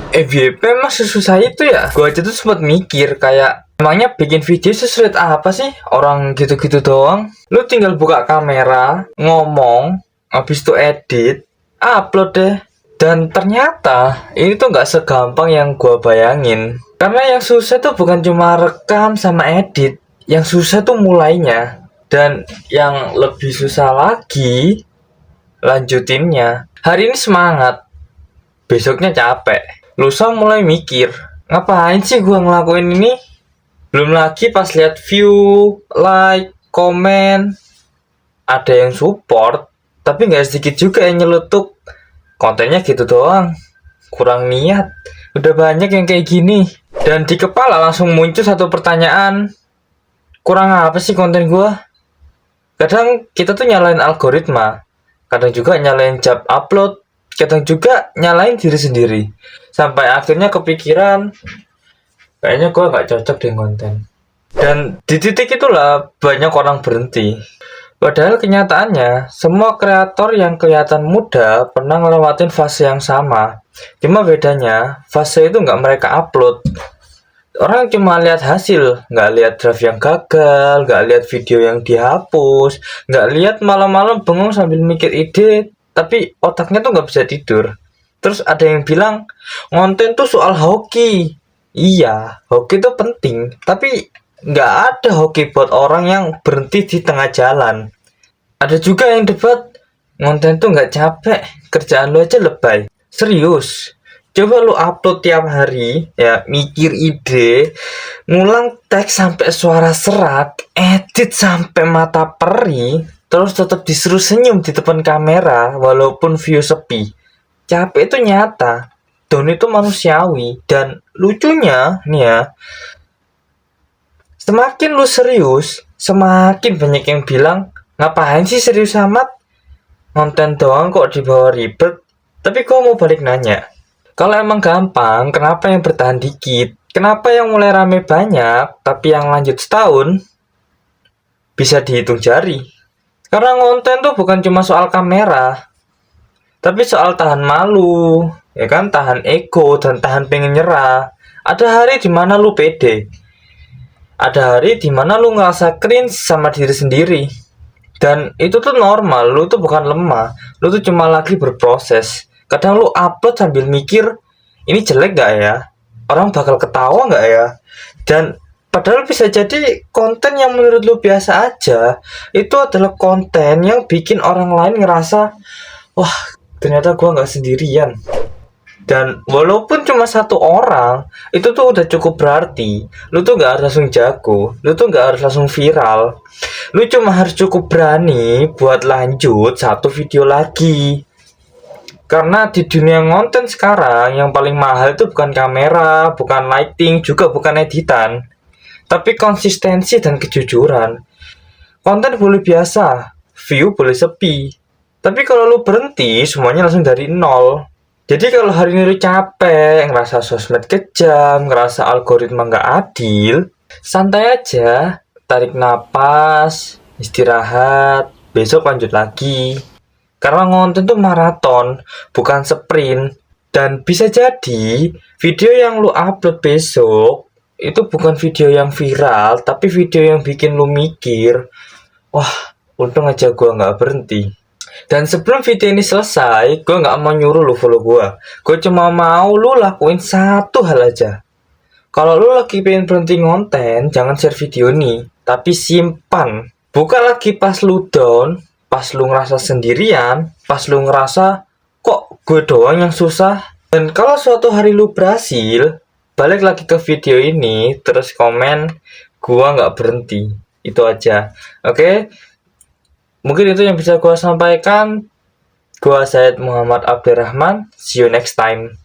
FYP emang sesusah itu ya? Gua aja tuh sempat mikir kayak emangnya bikin video sesulit apa sih? Orang gitu-gitu doang. Lu tinggal buka kamera, ngomong, habis itu edit, upload deh. Dan ternyata ini tuh nggak segampang yang gua bayangin. Karena yang susah tuh bukan cuma rekam sama edit, yang susah tuh mulainya. Dan yang lebih susah lagi lanjutinnya. Hari ini semangat, besoknya capek. Lusa mulai mikir, ngapain sih gua ngelakuin ini? Belum lagi pas lihat view, like, komen, ada yang support, tapi nggak sedikit juga yang nyeletuk. Kontennya gitu doang, kurang niat. Udah banyak yang kayak gini. Dan di kepala langsung muncul satu pertanyaan, kurang apa sih konten gua? Kadang kita tuh nyalain algoritma, kadang juga nyalain jab upload, kadang juga nyalain diri sendiri. Sampai akhirnya kepikiran, kayaknya gue gak cocok dengan konten. Dan di titik itulah banyak orang berhenti. Padahal kenyataannya, semua kreator yang kelihatan muda pernah ngelewatin fase yang sama. Cuma bedanya, fase itu nggak mereka upload. Orang cuma lihat hasil, nggak lihat draft yang gagal, nggak lihat video yang dihapus, nggak lihat malam-malam bengong sambil mikir ide, tapi otaknya tuh nggak bisa tidur. Terus ada yang bilang, konten tuh soal hoki. Iya, hoki itu penting, tapi nggak ada hoki buat orang yang berhenti di tengah jalan. Ada juga yang debat, konten tuh nggak capek, kerjaan lu aja lebay. Serius, coba lu upload tiap hari, ya mikir ide, ngulang teks sampai suara serak, edit sampai mata perih, terus tetap disuruh senyum di depan kamera walaupun view sepi. Capek itu nyata, down itu manusiawi, dan lucunya nih ya, semakin lu serius, semakin banyak yang bilang, ngapain sih serius amat? Konten doang kok dibawa ribet. Tapi gua mau balik nanya, kalau emang gampang, kenapa yang bertahan dikit? Kenapa yang mulai rame banyak, tapi yang lanjut setahun bisa dihitung jari? Karena konten tuh bukan cuma soal kamera, tapi soal tahan malu, ya kan, tahan ego, dan tahan pengen nyerah. Ada hari dimana lu pede, ada hari dimana lu ngerasa cringe sama diri sendiri. Dan itu tuh normal, lu tuh bukan lemah, lu tuh cuma lagi berproses. Kadang lu upload sambil mikir, ini jelek gak ya? Orang bakal ketawa gak ya? Dan padahal bisa jadi konten yang menurut lu biasa aja, itu adalah konten yang bikin orang lain ngerasa, wah ternyata gua gak sendirian. Dan walaupun cuma satu orang, itu tuh udah cukup berarti. Lu tuh gak harus langsung jago, lu tuh gak harus langsung viral. Lu cuma harus cukup berani buat lanjut satu video lagi. Karena di dunia konten sekarang, yang paling mahal itu bukan kamera, bukan lighting, juga bukan editan, tapi konsistensi dan kejujuran. Konten boleh biasa, view boleh sepi, tapi kalau lu berhenti, semuanya langsung dari nol. Jadi kalau hari ini lu capek, ngerasa sosmed kejam, ngerasa algoritma nggak adil, santai aja, tarik napas, istirahat, besok lanjut lagi. Karena konten tuh maraton, bukan sprint. Dan bisa jadi video yang lu upload besok itu bukan video yang viral, tapi video yang bikin lu mikir, wah untung aja gua nggak berhenti. Dan sebelum video ini selesai, gue nggak mau nyuruh lu follow gue. Gue cuma mau lu lakuin satu hal aja. Kalau lu lagi pengen berhenti konten, jangan share video ini, tapi simpan. Buka lagi pas lu down, pas lu ngerasa sendirian, pas lu ngerasa kok gue doang yang susah. Dan kalau suatu hari lu berhasil, balik lagi ke video ini, terus komen, gua nggak berhenti. Itu aja. Oke? Mungkin itu yang bisa gua sampaikan. Gua Said Muhammad Abdurrahman. See you next time.